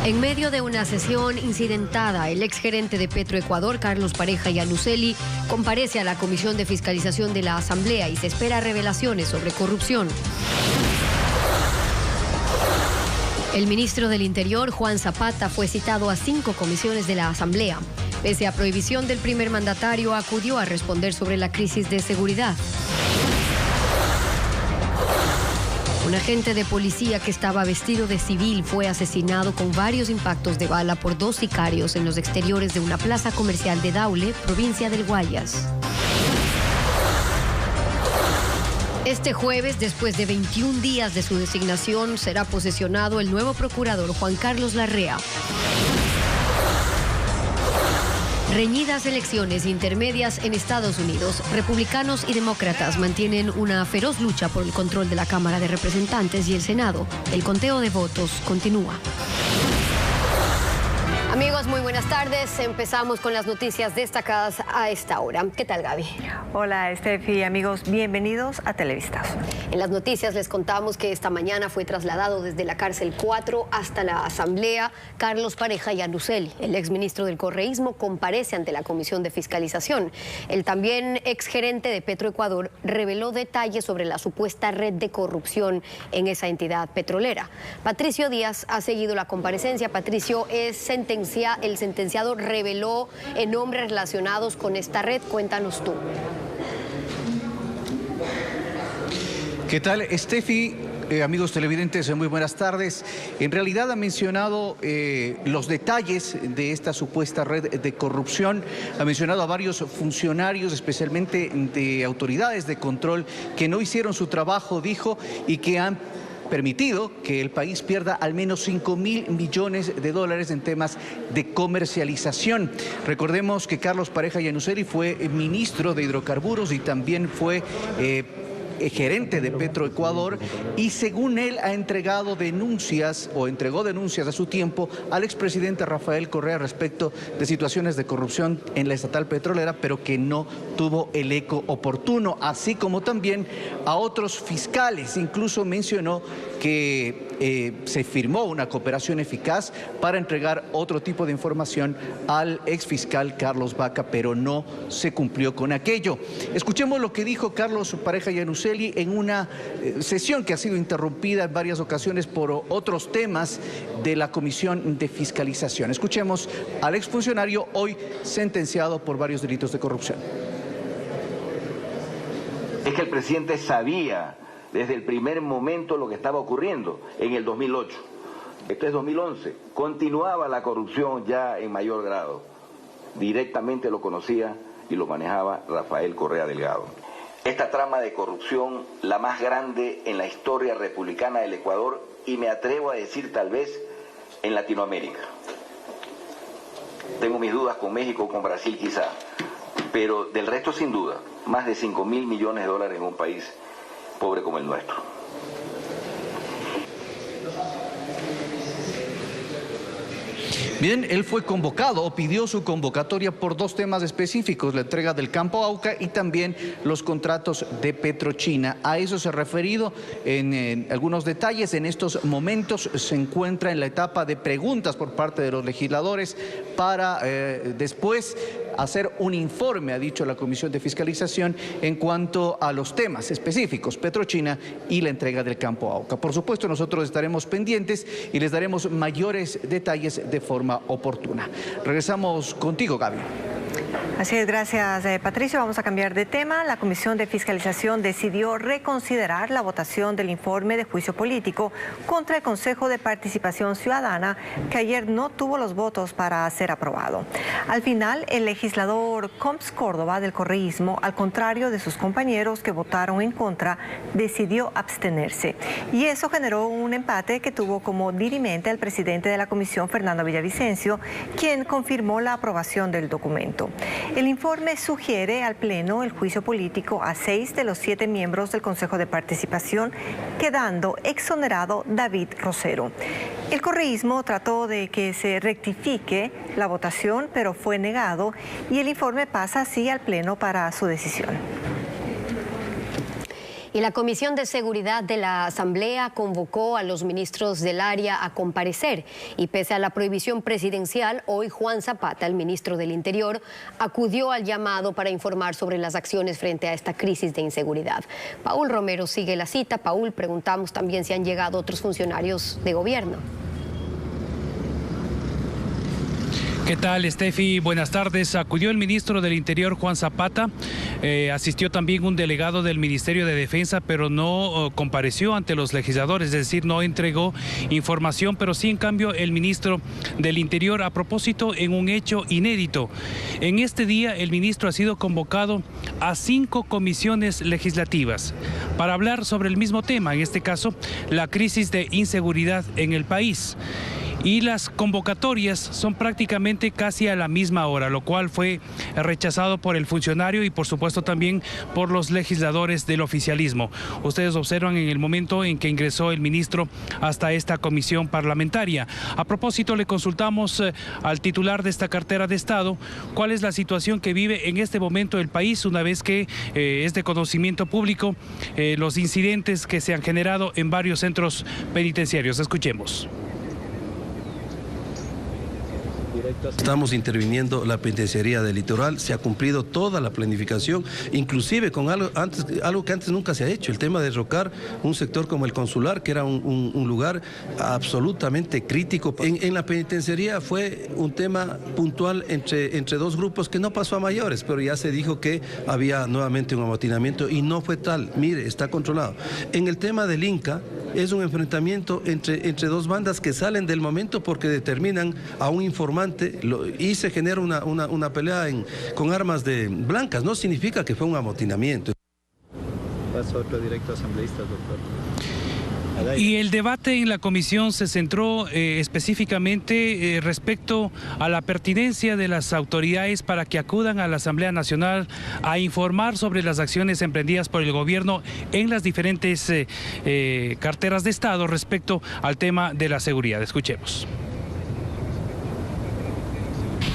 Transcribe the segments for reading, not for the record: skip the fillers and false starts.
En medio de una sesión incidentada, el exgerente de Petroecuador, Carlos Pareja Yannuzeli, comparece a la Comisión de Fiscalización de la Asamblea y se espera revelaciones sobre corrupción. El ministro del Interior, Juan Zapata, fue citado a 5 comisiones de la Asamblea. Pese a prohibición del primer mandatario, acudió a responder sobre la crisis de seguridad. Un agente de policía que estaba vestido de civil fue asesinado con varios impactos de bala por 2 sicarios en los exteriores de una plaza comercial de Daule, provincia del Guayas. Este jueves, después de 21 días de su designación, será posesionado el nuevo procurador Juan Carlos Larrea. Reñidas elecciones intermedias en Estados Unidos. Republicanos y demócratas mantienen una feroz lucha por el control de la Cámara de Representantes y el Senado. El conteo de votos continúa. Amigos, muy buenas tardes. Empezamos con las noticias destacadas a esta hora. ¿Qué tal, Gaby? Hola, Estefi. Amigos, bienvenidos a Televistazo. En las noticias les contamos que esta mañana fue trasladado desde la cárcel 4 hasta la Asamblea Carlos Pareja Yannuzeli. El exministro del Correísmo comparece ante la Comisión de Fiscalización. El también exgerente de Petroecuador reveló detalles sobre la supuesta red de corrupción en esa entidad petrolera. Patricio Díaz ha seguido la comparecencia. Patricio, el sentenciado reveló nombres relacionados con esta red. Cuéntanos tú. ¿Qué tal, Estefi? Amigos televidentes, muy buenas tardes. En realidad ha mencionado los detalles de esta supuesta red de corrupción. Ha mencionado a varios funcionarios, especialmente de autoridades de control, que no hicieron su trabajo, dijo, y que han permitido que el país pierda al menos $5.000 millones en temas de comercialización. Recordemos que Carlos Pareja Yannuzeli fue ministro de Hidrocarburos y también fue gerente de Petroecuador, y según él ha entregado denuncias o entregó denuncias a su tiempo al expresidente Rafael Correa respecto de situaciones de corrupción en la estatal petrolera, pero que no tuvo el eco oportuno, así como también a otros fiscales. Incluso mencionó que se firmó una cooperación eficaz para entregar otro tipo de información al exfiscal Carlos Baca, pero no se cumplió con aquello. Escuchemos lo que dijo Carlos Pareja Yannuzeli en una sesión que ha sido interrumpida en varias ocasiones por otros temas de la Comisión de Fiscalización. Escuchemos al exfuncionario hoy sentenciado por varios delitos de corrupción. Es que el presidente sabía desde el primer momento lo que estaba ocurriendo en el 2008. Esto es 2011. Continuaba la corrupción ya en mayor grado. Directamente lo conocía y lo manejaba Rafael Correa Delgado. Esta trama de corrupción, la más grande en la historia republicana del Ecuador, y me atrevo a decir tal vez en Latinoamérica. Tengo mis dudas con México o con Brasil quizá, pero del resto sin duda, más de $5.000 millones en un país pobre como el nuestro. Bien, él fue convocado o pidió su convocatoria por 2 temas específicos, la entrega del Campo Auca y también los contratos de Petrochina. A eso se ha referido en algunos detalles. En estos momentos se encuentra en la etapa de preguntas por parte de los legisladores para después hacer un informe, ha dicho la Comisión de Fiscalización, en cuanto a los temas específicos, Petrochina y la entrega del Campo Auca. Por supuesto, nosotros estaremos pendientes y les daremos mayores detalles de forma oportuna. Regresamos contigo, Gaby. Así es, gracias, Patricio. Vamos a cambiar de tema. La Comisión de Fiscalización decidió reconsiderar la votación del informe de juicio político contra el Consejo de Participación Ciudadana, que ayer no tuvo los votos para ser aprobado. Al final, el legislador Combs Córdoba del Correísmo, al contrario de sus compañeros que votaron en contra, decidió abstenerse. Y eso generó un empate que tuvo como dirimente al presidente de la comisión, Fernando Villavicencio, quien confirmó la aprobación del documento. El informe sugiere al Pleno el juicio político a 6 de los 7 miembros del Consejo de Participación, quedando exonerado David Rosero. El correísmo trató de que se rectifique la votación, pero fue negado y el informe pasa así al Pleno para su decisión. Y Y la Comisión de Seguridad de la Asamblea convocó a los ministros del área a comparecer y pese a la prohibición presidencial, hoy Juan Zapata, el ministro del Interior, acudió al llamado para informar sobre las acciones frente a esta crisis de inseguridad. Paul Romero sigue la cita. Paul, preguntamos también si han llegado otros funcionarios de gobierno. ¿Qué tal, Steffi? Buenas tardes. Acudió el ministro del Interior, Juan Zapata. Asistió también un delegado del Ministerio de Defensa, pero no compareció ante los legisladores, es decir, no entregó información, pero sí, en cambio, el ministro del Interior, a propósito, en un hecho inédito. En este día, el ministro ha sido convocado a 5 comisiones legislativas para hablar sobre el mismo tema, en este caso, la crisis de inseguridad en el país. Y las convocatorias son prácticamente casi a la misma hora, lo cual fue rechazado por el funcionario y por supuesto también por los legisladores del oficialismo. Ustedes observan en el momento en que ingresó el ministro hasta esta comisión parlamentaria. A propósito, le consultamos al titular de esta cartera de Estado cuál es la situación que vive en este momento el país, una vez que es de conocimiento público los incidentes que se han generado en varios centros penitenciarios. Escuchemos. Estamos interviniendo la penitenciaría del Litoral, se ha cumplido toda la planificación, inclusive con algo que antes nunca se ha hecho, el tema de derrocar un sector como el consular, que era un lugar absolutamente crítico. En la penitenciaría fue un tema puntual entre dos grupos que no pasó a mayores, pero ya se dijo que había nuevamente un amotinamiento y no fue tal. Mire, está controlado. En el tema del Inca, es un enfrentamiento entre dos bandas que salen del momento porque determinan a un informante y se genera una pelea con armas blancas. No significa que fue un amotinamiento. Paso otro directo asambleísta, doctor. Y el debate en la comisión se centró específicamente respecto a la pertinencia de las autoridades para que acudan a la Asamblea Nacional a informar sobre las acciones emprendidas por el gobierno en las diferentes carteras de Estado respecto al tema de la seguridad. Escuchemos.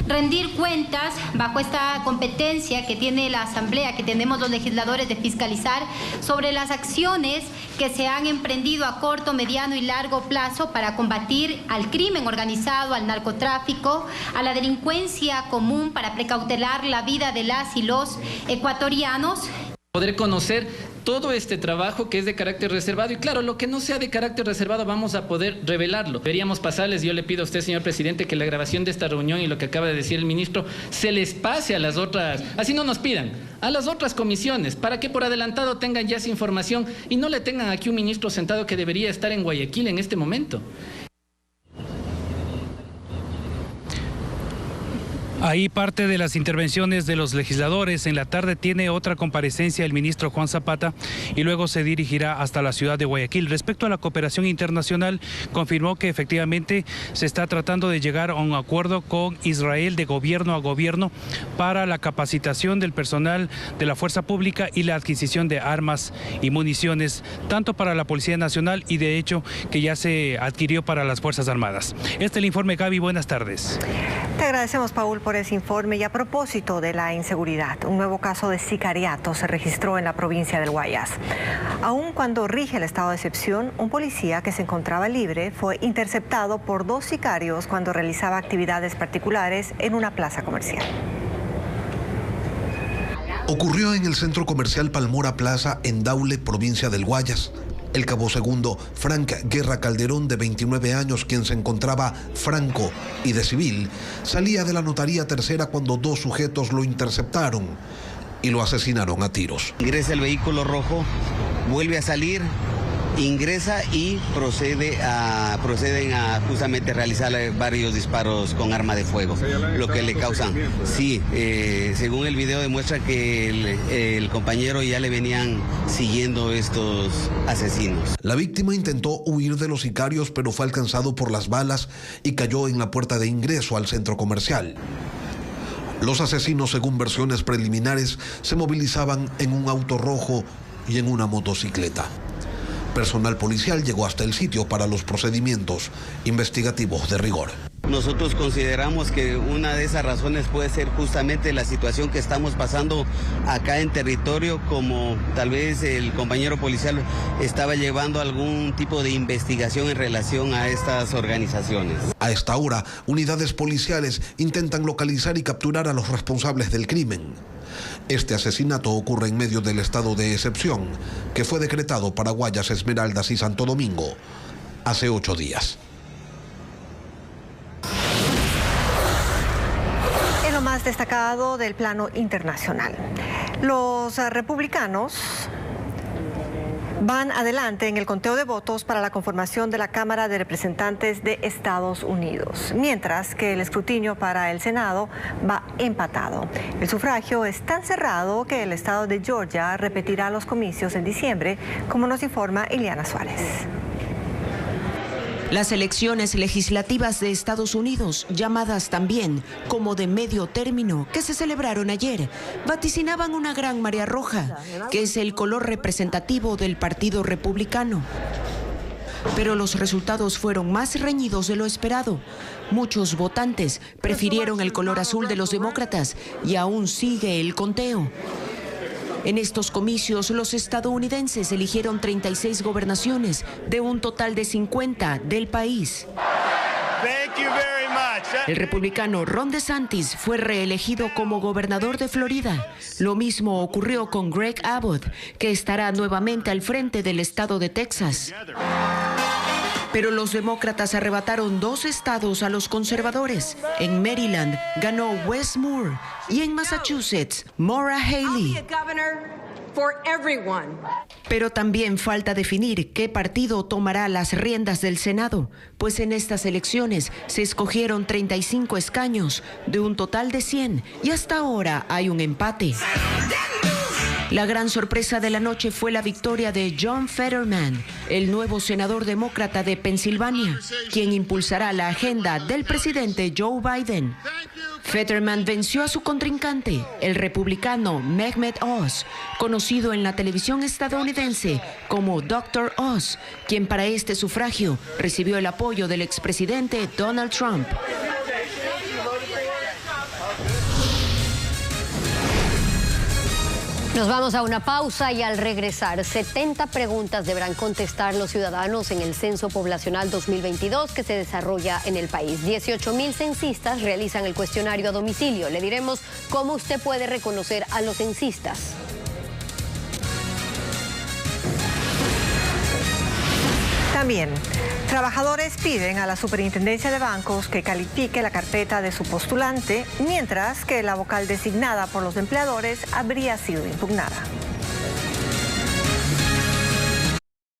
Rendir cuentas bajo esta competencia que tiene la Asamblea, que tenemos los legisladores de fiscalizar sobre las acciones que se han emprendido a corto, mediano y largo plazo para combatir al crimen organizado, al narcotráfico, a la delincuencia común, para precautelar la vida de las y los ecuatorianos. Poder conocer todo este trabajo que es de carácter reservado y claro, lo que no sea de carácter reservado vamos a poder revelarlo. Deberíamos pasarles, yo le pido a usted, señor presidente, que la grabación de esta reunión y lo que acaba de decir el ministro se les pase a las otras, así no nos pidan, a las otras comisiones, para que por adelantado tengan ya esa información y no le tengan aquí un ministro sentado que debería estar en Guayaquil en este momento. Ahí parte de las intervenciones de los legisladores. En la tarde tiene otra comparecencia el ministro Juan Zapata y luego se dirigirá hasta la ciudad de Guayaquil. Respecto a la cooperación internacional, confirmó que efectivamente se está tratando de llegar a un acuerdo con Israel de gobierno a gobierno para la capacitación del personal de la fuerza pública y la adquisición de armas y municiones, tanto para la Policía Nacional y de hecho que ya se adquirió para las Fuerzas Armadas. Este es el informe, Gaby. Buenas tardes. Te agradecemos, Paul, por ese informe. Y a propósito de la inseguridad, un nuevo caso de sicariato se registró en la provincia del Guayas. Aun cuando rige el estado de excepción, un policía que se encontraba libre fue interceptado por 2 sicarios cuando realizaba actividades particulares en una plaza comercial. Ocurrió en el centro comercial Palmora Plaza en Daule, provincia del Guayas. El cabo segundo Frank Guerra Calderón, de 29 años, quien se encontraba franco y de civil, salía de la notaría tercera cuando 2 sujetos lo interceptaron y lo asesinaron a tiros. Ingresa el vehículo rojo, vuelve a salir, ingresa y proceden a justamente realizar varios disparos con arma de fuego, lo que le causan. Sí, según el video demuestra que el compañero ya le venían siguiendo estos asesinos. La víctima intentó huir de los sicarios, pero fue alcanzado por las balas y cayó en la puerta de ingreso al centro comercial. Los asesinos, según versiones preliminares, se movilizaban en un auto rojo y en una motocicleta. Personal policial llegó hasta el sitio para los procedimientos investigativos de rigor. Nosotros consideramos que una de esas razones puede ser justamente la situación que estamos pasando acá en territorio, como tal vez el compañero policial estaba llevando algún tipo de investigación en relación a estas organizaciones. A esta hora, unidades policiales intentan localizar y capturar a los responsables del crimen. Este asesinato ocurre en medio del estado de excepción que fue decretado para Guayas, Esmeraldas y Santo Domingo hace 8 días. En lo más destacado del plano internacional, los republicanos van adelante en el conteo de votos para la conformación de la Cámara de Representantes de Estados Unidos, mientras que el escrutinio para el Senado va empatado. El sufragio es tan cerrado que el estado de Georgia repetirá los comicios en diciembre, como nos informa Ileana Suárez. Las elecciones legislativas de Estados Unidos, llamadas también como de medio término, que se celebraron ayer, vaticinaban una gran marea roja, que es el color representativo del Partido Republicano. Pero los resultados fueron más reñidos de lo esperado. Muchos votantes prefirieron el color azul de los demócratas y aún sigue el conteo. En estos comicios, los estadounidenses eligieron 36 gobernaciones de un total de 50 del país. El republicano Ron DeSantis fue reelegido como gobernador de Florida. Lo mismo ocurrió con Greg Abbott, que estará nuevamente al frente del estado de Texas. Pero los demócratas arrebataron 2 estados a los conservadores. En Maryland ganó Wes Moore y en Massachusetts, Maura Haley. Pero también falta definir qué partido tomará las riendas del Senado, pues en estas elecciones se escogieron 35 escaños de un total de 100 y hasta ahora hay un empate. La gran sorpresa de la noche fue la victoria de John Fetterman, el nuevo senador demócrata de Pensilvania, quien impulsará la agenda del presidente Joe Biden. Fetterman venció a su contrincante, el republicano Mehmet Oz, conocido en la televisión estadounidense como Dr. Oz, quien para este sufragio recibió el apoyo del expresidente Donald Trump. Nos vamos a una pausa y al regresar, 70 preguntas deberán contestar los ciudadanos en el Censo Poblacional 2022 que se desarrolla en el país. 18,000 censistas realizan el cuestionario a domicilio. Le diremos cómo usted puede reconocer a los censistas. También, trabajadores piden a la Superintendencia de Bancos que califique la carpeta de su postulante, mientras que la vocal designada por los empleadores habría sido impugnada.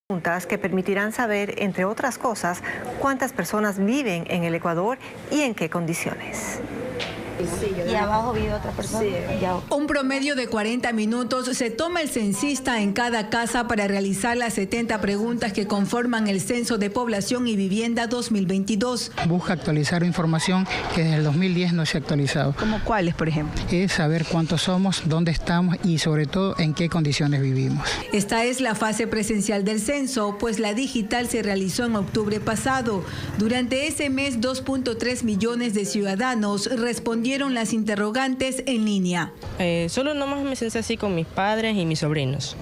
Preguntas que permitirán saber, entre otras cosas, cuántas personas viven en el Ecuador y en qué condiciones. Y abajo vive otra persona. Sí. Un promedio de 40 minutos se toma el censista en cada casa para realizar las 70 preguntas que conforman el Censo de Población y Vivienda 2022. Busca actualizar información que desde el 2010 no se ha actualizado. ¿Cómo cuáles, por ejemplo? Es saber cuántos somos, dónde estamos y sobre todo en qué condiciones vivimos. Esta es la fase presencial del censo, pues la digital se realizó en octubre pasado. Durante ese mes, 2.3 millones de ciudadanos respondieron las interrogantes en línea. Solo nomás me censé así con mis padres y mis sobrinos.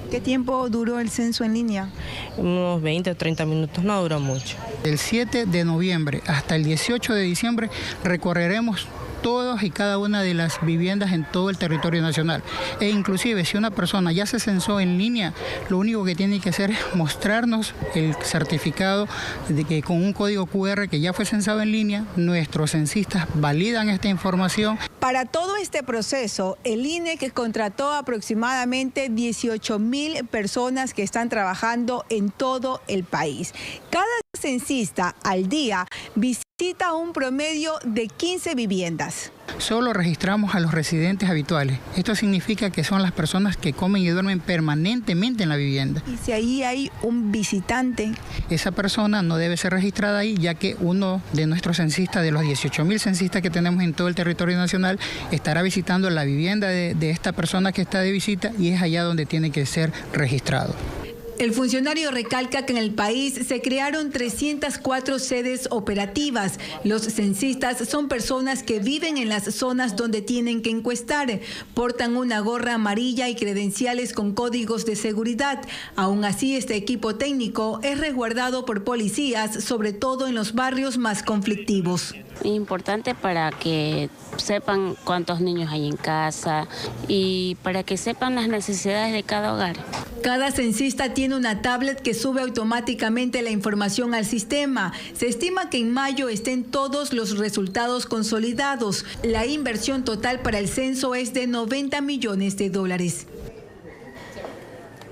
¿Qué tiempo duró el censo en línea? Unos 20 o 30 minutos, no duró mucho. Del 7 de noviembre hasta el 18 de diciembre recorreremos todas y cada una de las viviendas en todo el territorio nacional. E inclusive si una persona ya se censó en línea, lo único que tiene que hacer es mostrarnos el certificado de que con un código QR que ya fue censado en línea, nuestros censistas validan esta información. Para todo este proceso, el INE que contrató aproximadamente 18,000 personas que están trabajando en todo el país. Cada censista al día visita un promedio de 15 viviendas. Solo registramos a los residentes habituales. Esto significa que son las personas que comen y duermen permanentemente en la vivienda. ¿Y si ahí hay un visitante? Esa persona no debe ser registrada ahí, ya que uno de nuestros censistas, de los 18,000 censistas que tenemos en todo el territorio nacional, estará visitando la vivienda de esta persona que está de visita y es allá donde tiene que ser registrado. El funcionario recalca que en el país se crearon 304 sedes operativas. Los censistas son personas que viven en las zonas donde tienen que encuestar. Portan una gorra amarilla y credenciales con códigos de seguridad. Aún así, este equipo técnico es resguardado por policías, sobre todo en los barrios más conflictivos. Importante para que sepan cuántos niños hay en casa y para que sepan las necesidades de cada hogar. Cada censista tiene una tablet que sube automáticamente la información al sistema. Se estima que en mayo estén todos los resultados consolidados. La inversión total para el censo es de $90 millones.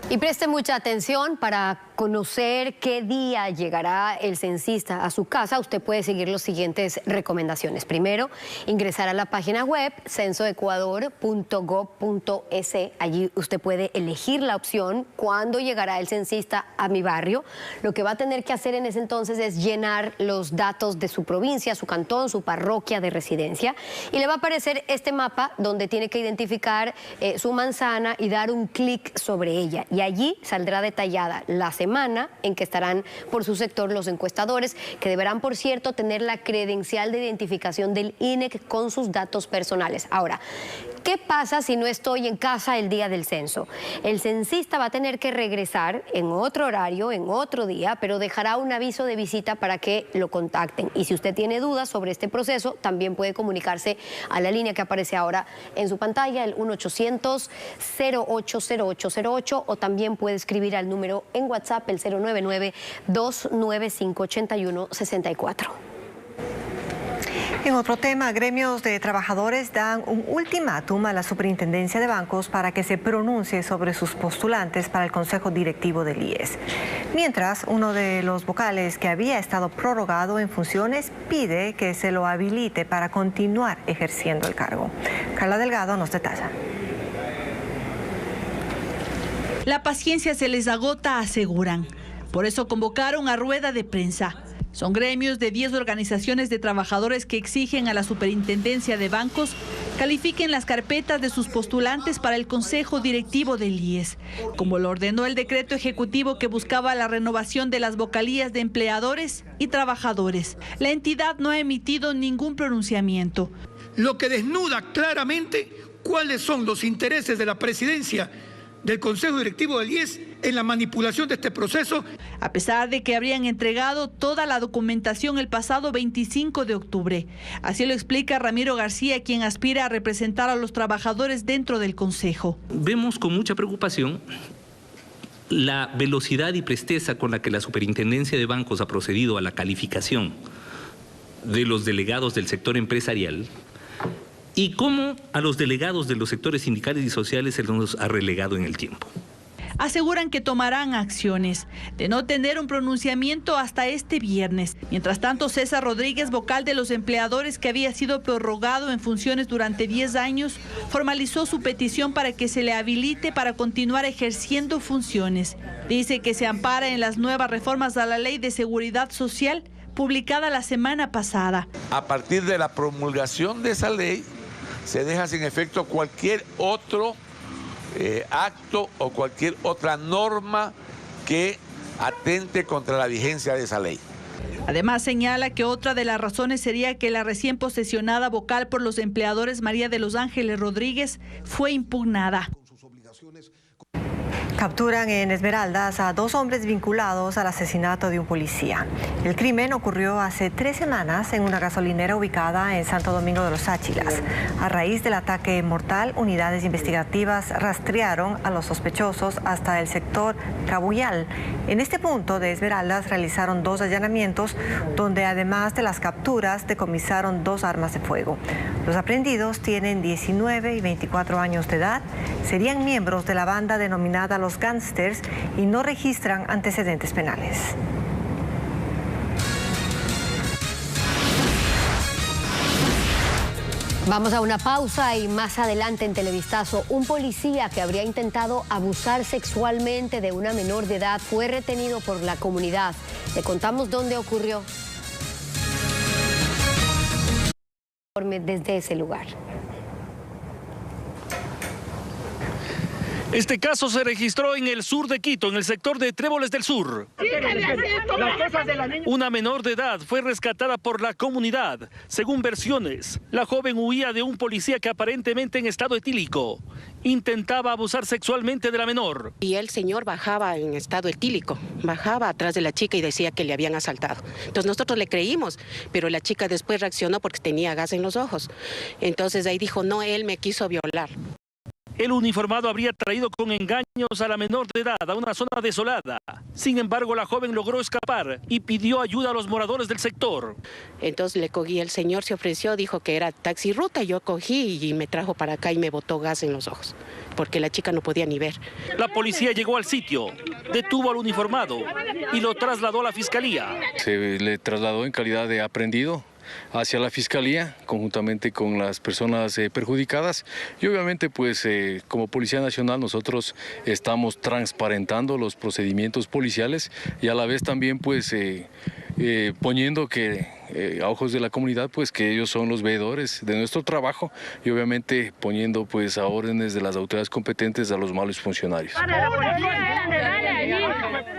Y preste mucha atención para conocer qué día llegará el censista a su casa. Usted puede seguir las siguientes recomendaciones. Primero, ingresar a la página web censoecuador.gov.es. Allí usted puede elegir la opción cuándo llegará el censista a mi barrio. Lo que va a tener que hacer en ese entonces es llenar los datos de su provincia, su cantón, su parroquia de residencia. Y le va a aparecer este mapa donde tiene que identificar su manzana y dar un clic sobre ella. Y allí saldrá detallada la semana en que estarán por su sector los encuestadores, que deberán, por cierto, tener la credencial de identificación del INEC con sus datos personales. Ahora, ¿qué pasa si no estoy en casa el día del censo? El censista va a tener que regresar en otro horario, en otro día, pero dejará un aviso de visita para que lo contacten. Y si usted tiene dudas sobre este proceso, también puede comunicarse a la línea que aparece ahora en su pantalla, el 1-800-080808, o también puede escribir al número en WhatsApp, el 099-295-8164. En otro tema, gremios de trabajadores dan un ultimátum a la Superintendencia de Bancos para que se pronuncie sobre sus postulantes para el Consejo Directivo del IES. Mientras, uno de los vocales que había estado prorrogado en funciones pide que se lo habilite para continuar ejerciendo el cargo. Carla Delgado nos detalla. La paciencia se les agota, aseguran. Por eso convocaron a rueda de prensa. Son gremios de 10 organizaciones de trabajadores que exigen a la Superintendencia de Bancos califiquen las carpetas de sus postulantes para el Consejo Directivo del IES, como lo ordenó el decreto ejecutivo que buscaba la renovación de las vocalías de empleadores y trabajadores. La entidad no ha emitido ningún pronunciamiento. Lo que desnuda claramente cuáles son los intereses de la presidencia del Consejo Directivo del IES en la manipulación de este proceso. A pesar de que habrían entregado toda la documentación el pasado 25 de octubre. Así lo explica Ramiro García, quien aspira a representar a los trabajadores dentro del Consejo. Vemos con mucha preocupación la velocidad y presteza con la que la Superintendencia de Bancos ha procedido a la calificación de los delegados del sector empresarial y cómo a los delegados de los sectores sindicales y sociales se los ha relegado en el tiempo. Aseguran que tomarán acciones, de no tener un pronunciamiento hasta este viernes. Mientras tanto, César Rodríguez, vocal de los empleadores que había sido prorrogado en funciones durante 10 años, formalizó su petición para que se le habilite para continuar ejerciendo funciones. Dice que se ampara en las nuevas reformas a la Ley de Seguridad Social, publicada la semana pasada. A partir de la promulgación de esa ley, se deja sin efecto cualquier otro acto o cualquier otra norma que atente contra la vigencia de esa ley. Además, señala que otra de las razones sería que la recién posesionada vocal por los empleadores María de los Ángeles Rodríguez fue impugnada. Capturan en Esmeraldas a 2 hombres vinculados al asesinato de un policía. El crimen ocurrió hace 3 semanas en una gasolinera ubicada en Santo Domingo de los Áchilas. A raíz del ataque mortal, unidades investigativas rastrearon a los sospechosos hasta el sector Cabuyal. En este punto de Esmeraldas realizaron 2 allanamientos, donde además de las capturas decomisaron 2 armas de fuego. Los aprehendidos tienen 19 y 24 años de edad, serían miembros de la banda denominada Los Gángsters y no registran antecedentes penales. Vamos a una pausa y más adelante en Televistazo, un policía que habría intentado abusar sexualmente de una menor de edad fue retenido por la comunidad. Le contamos dónde ocurrió. Desde ese lugar. Este caso se registró en el sur de Quito, en el sector de Tréboles del Sur. Una menor de edad fue rescatada por la comunidad. Según versiones, la joven huía de un policía que aparentemente en estado etílico intentaba abusar sexualmente de la menor. Y el señor bajaba en estado etílico, bajaba atrás de la chica y decía que le habían asaltado. Entonces nosotros le creímos, pero la chica después reaccionó porque tenía gas en los ojos. Entonces ahí dijo, no, él me quiso violar. El uniformado habría traído con engaños a la menor de edad a una zona desolada. Sin embargo, la joven logró escapar y pidió ayuda a los moradores del sector. Entonces le cogí, el señor se ofreció, dijo que era taxi ruta, yo cogí y me trajo para acá y me botó gas en los ojos, porque la chica no podía ni ver. La policía llegó al sitio, detuvo al uniformado y lo trasladó a la fiscalía. Se le trasladó en calidad de aprehendido hacia la fiscalía, conjuntamente con las personas perjudicadas, y obviamente pues como Policía Nacional nosotros estamos transparentando los procedimientos policiales y a la vez también pues poniendo que a ojos de la comunidad pues que ellos son los veedores de nuestro trabajo y obviamente poniendo pues a órdenes de las autoridades competentes a los malos funcionarios.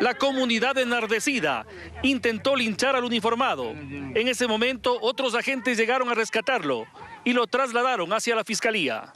La comunidad enardecida intentó linchar al uniformado. En ese momento otros agentes llegaron a rescatarlo y lo trasladaron hacia la fiscalía.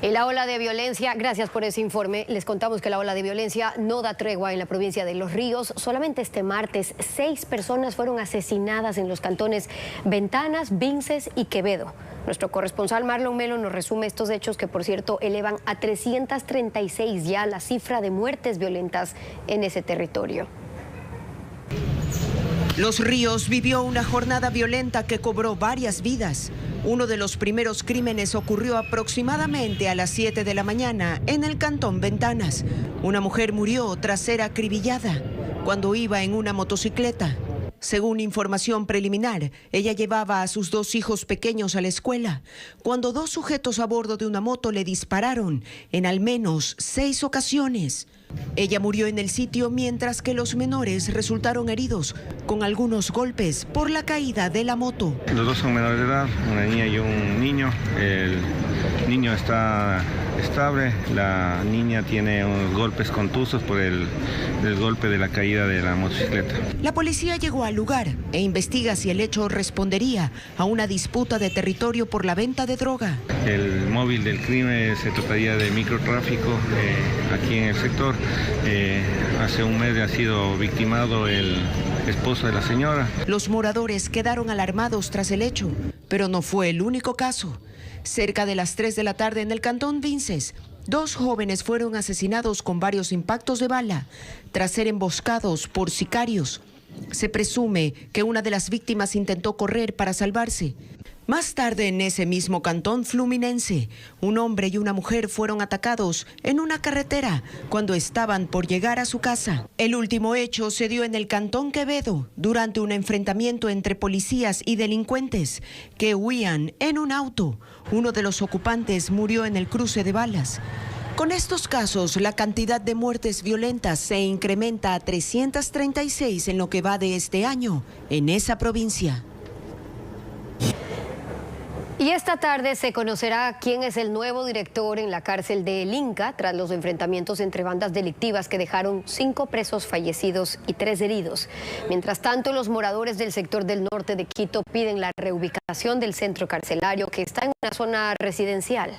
Y la ola de violencia, gracias por ese informe, les contamos que la ola de violencia no da tregua en la provincia de Los Ríos. Solamente este martes 6 personas fueron asesinadas en los cantones Ventanas, Vinces y Quevedo. Nuestro corresponsal Marlon Melo nos resume estos hechos que, por cierto, elevan a 336 ya la cifra de muertes violentas en ese territorio. Los Ríos vivió una jornada violenta que cobró varias vidas. Uno de los primeros crímenes ocurrió aproximadamente a las 7 de la mañana en el cantón Ventanas. Una mujer murió tras ser acribillada cuando iba en una motocicleta. Según información preliminar, ella llevaba a sus 2 hijos pequeños a la escuela, cuando 2 sujetos a bordo de una moto le dispararon en al menos 6 ocasiones. Ella murió en el sitio mientras que los menores resultaron heridos con algunos golpes por la caída de la moto. Los 2 son menores de edad, una niña y un niño. El niño está estable, la niña tiene unos golpes contusos por el golpe de la caída de la motocicleta. La policía llegó al lugar e investiga si el hecho respondería a una disputa de territorio por la venta de droga. El móvil del crimen se trataría de microtráfico aquí en el sector. Hace un mes ha sido victimado el esposo de la señora. Los moradores quedaron alarmados tras el hecho, pero no fue el único caso. Cerca de las 3 de la tarde en el cantón Vinces, 2 jóvenes fueron asesinados con varios impactos de bala tras ser emboscados por sicarios. Se presume que una de las víctimas intentó correr para salvarse. Más tarde en ese mismo cantón fluminense, un hombre y una mujer fueron atacados en una carretera cuando estaban por llegar a su casa. El último hecho se dio en el cantón Quevedo durante un enfrentamiento entre policías y delincuentes que huían en un auto. Uno de los ocupantes murió en el cruce de balas. Con estos casos, la cantidad de muertes violentas se incrementa a 336 en lo que va de este año en esa provincia. Y esta tarde se conocerá quién es el nuevo director en la cárcel de El Inca tras los enfrentamientos entre bandas delictivas que dejaron 5 presos fallecidos y 3 heridos. Mientras tanto, los moradores del sector del norte de Quito piden la reubicación del centro carcelario que está en una zona residencial.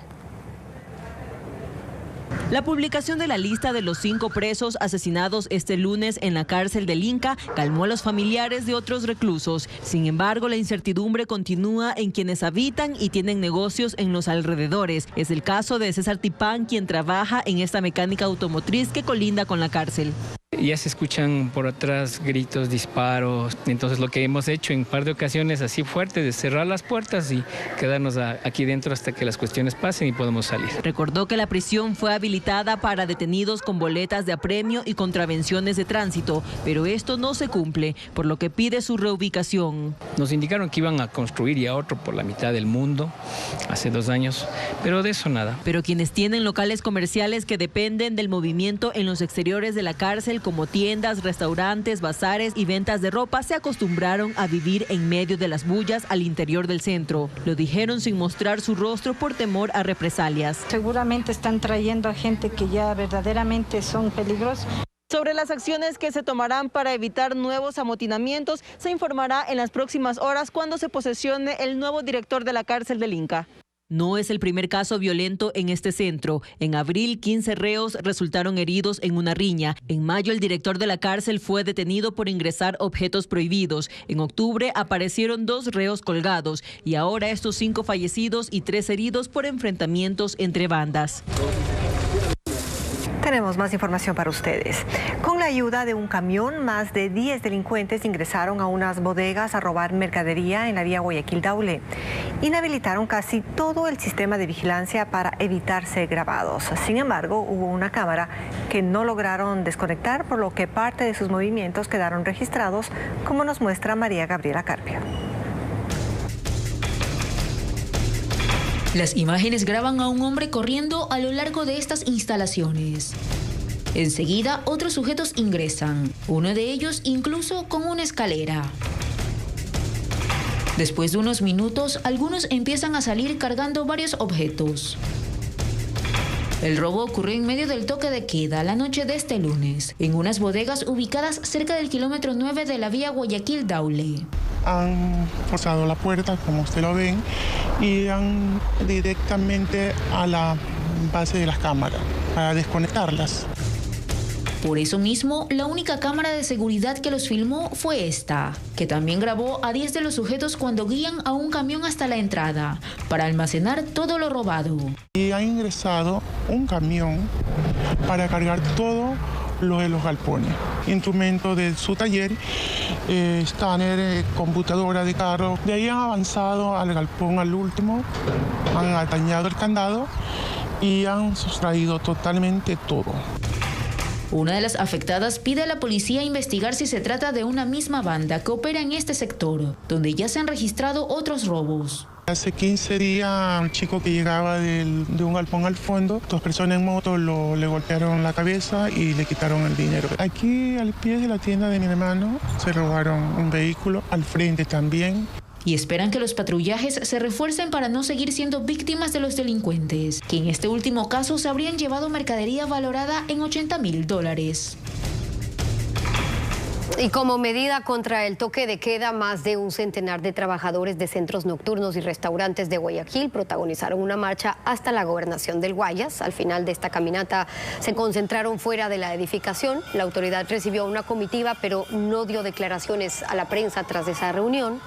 La publicación de la lista de los 5 presos asesinados este lunes en la cárcel del Inca calmó a los familiares de otros reclusos. Sin embargo, la incertidumbre continúa en quienes habitan y tienen negocios en los alrededores. Es el caso de César Tipán, quien trabaja en esta mecánica automotriz que colinda con la cárcel. Ya se escuchan por atrás gritos, disparos. Entonces lo que hemos hecho en un par de ocasiones así fuertes es cerrar las puertas y quedarnos aquí dentro hasta que las cuestiones pasen y podamos salir. Recordó que la prisión fue habilitada para detenidos con boletas de apremio y contravenciones de tránsito, pero esto no se cumple, por lo que pide su reubicación. Nos indicaron que iban a construir ya otro por la mitad del mundo hace 2 años, pero de eso nada. Pero quienes tienen locales comerciales que dependen del movimiento en los exteriores de la cárcel como tiendas, restaurantes, bazares y ventas de ropa se acostumbraron a vivir en medio de las bullas al interior del centro. Lo dijeron sin mostrar su rostro por temor a represalias. Seguramente están trayendo a gente que ya verdaderamente son peligrosos. Sobre las acciones que se tomarán para evitar nuevos amotinamientos, se informará en las próximas horas cuando se posesione el nuevo director de la cárcel del Inca. No es el primer caso violento en este centro. En abril, 15 reos resultaron heridos en una riña. En mayo, el director de la cárcel fue detenido por ingresar objetos prohibidos. En octubre, aparecieron 2 reos colgados. Y ahora estos 5 fallecidos y 3 heridos por enfrentamientos entre bandas. Tenemos más información para ustedes. Con la ayuda de un camión, más de 10 delincuentes ingresaron a unas bodegas a robar mercadería en la vía Guayaquil-Daule. Inhabilitaron casi todo el sistema de vigilancia para evitar ser grabados. Sin embargo, hubo una cámara que no lograron desconectar, por lo que parte de sus movimientos quedaron registrados, como nos muestra María Gabriela Carpio. Las imágenes graban a un hombre corriendo a lo largo de estas instalaciones. Enseguida, otros sujetos ingresan, uno de ellos incluso con una escalera. Después de unos minutos, algunos empiezan a salir cargando varios objetos. El robo ocurrió en medio del toque de queda la noche de este lunes, en unas bodegas ubicadas cerca del kilómetro 9 de la vía Guayaquil-Daule. Han forzado la puerta, como usted lo ven, y han directamente a la base de las cámaras para desconectarlas. Por eso mismo, la única cámara de seguridad que los filmó fue esta, que también grabó a 10 de los sujetos cuando guían a un camión hasta la entrada, para almacenar todo lo robado. Y ha ingresado un camión para cargar todo lo de los galpones, instrumentos de su taller, escáner, computadora de carro. De ahí han avanzado al galpón, al último, han atañado el candado y han sustraído totalmente todo. Una de las afectadas pide a la policía investigar si se trata de una misma banda que opera en este sector, donde ya se han registrado otros robos. Hace 15 días, un chico que llegaba de un galpón al fondo, 2 personas en moto le golpearon la cabeza y le quitaron el dinero. Aquí, al pie de la tienda de mi hermano, se robaron un vehículo, al frente también. Y esperan que los patrullajes se refuercen para no seguir siendo víctimas de los delincuentes, que en este último caso se habrían llevado mercadería valorada en $80.000. Y como medida contra el toque de queda, más de un centenar de trabajadores de centros nocturnos y restaurantes de Guayaquil protagonizaron una marcha hasta la gobernación del Guayas. Al final de esta caminata se concentraron fuera de la edificación. La autoridad recibió una comitiva, pero no dio declaraciones a la prensa tras esa reunión.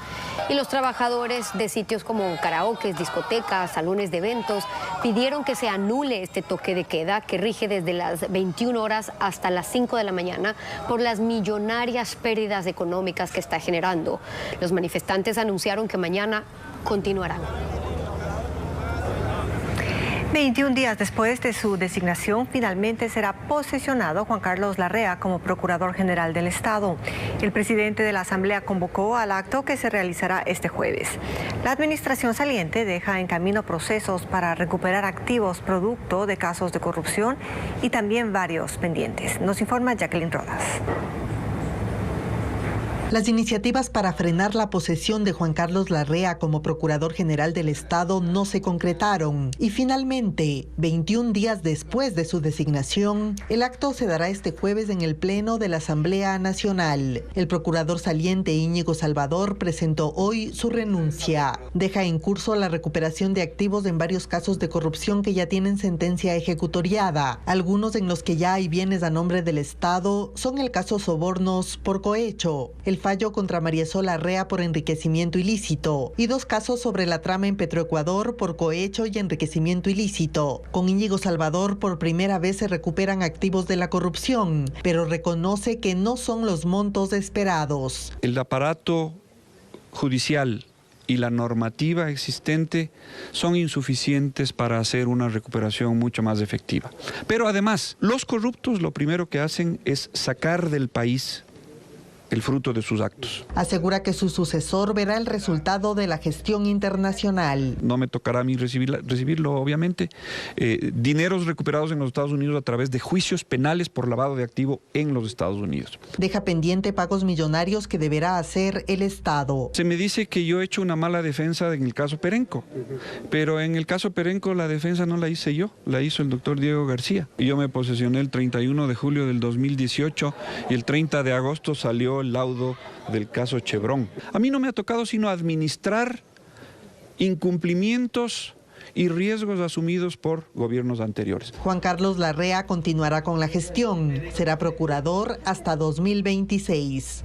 Y los trabajadores de sitios como karaokes, discotecas, salones de eventos pidieron que se anule este toque de queda que rige desde las 21 horas hasta las 5 de la mañana por las millonarias pérdidas económicas que está generando. Los manifestantes anunciaron que mañana continuarán. 21 días después de su designación, finalmente será posesionado Juan Carlos Larrea como Procurador General del Estado. El presidente de la Asamblea convocó al acto que se realizará este jueves. La administración saliente deja en camino procesos para recuperar activos producto de casos de corrupción y también varios pendientes. Nos informa Jacqueline Rodas. Las iniciativas para frenar la posesión de Juan Carlos Larrea como Procurador General del Estado no se concretaron y finalmente, 21 días después de su designación, el acto se dará este jueves en el Pleno de la Asamblea Nacional. El procurador saliente Íñigo Salvador presentó hoy su renuncia. Deja en curso la recuperación de activos en varios casos de corrupción que ya tienen sentencia ejecutoriada. Algunos en los que ya hay bienes a nombre del Estado son el caso Sobornos por cohecho, el fallo contra María Sol Larrea por enriquecimiento ilícito y 2 casos sobre la trama en Petroecuador por cohecho y enriquecimiento ilícito. Con Íñigo Salvador por primera vez se recuperan activos de la corrupción, pero reconoce que no son los montos esperados. El aparato judicial y la normativa existente son insuficientes para hacer una recuperación mucho más efectiva. Pero además, los corruptos lo primero que hacen es sacar del país el fruto de sus actos. Asegura que su sucesor verá el resultado de la gestión internacional. No me tocará a mí recibirlo, obviamente. Dineros recuperados en los Estados Unidos a través de juicios penales por lavado de activo en los Estados Unidos. Deja pendiente pagos millonarios que deberá hacer el Estado. Se me dice que yo he hecho una mala defensa en el caso Perenco, pero en el caso Perenco la defensa no la hice yo, la hizo el doctor Diego García. Yo me posesioné el 31 de julio del 2018 y el 30 de agosto salió el laudo del caso Chevron. A mí no me ha tocado sino administrar incumplimientos y riesgos asumidos por gobiernos anteriores. Juan Carlos Larrea continuará con la gestión. Será procurador hasta 2026.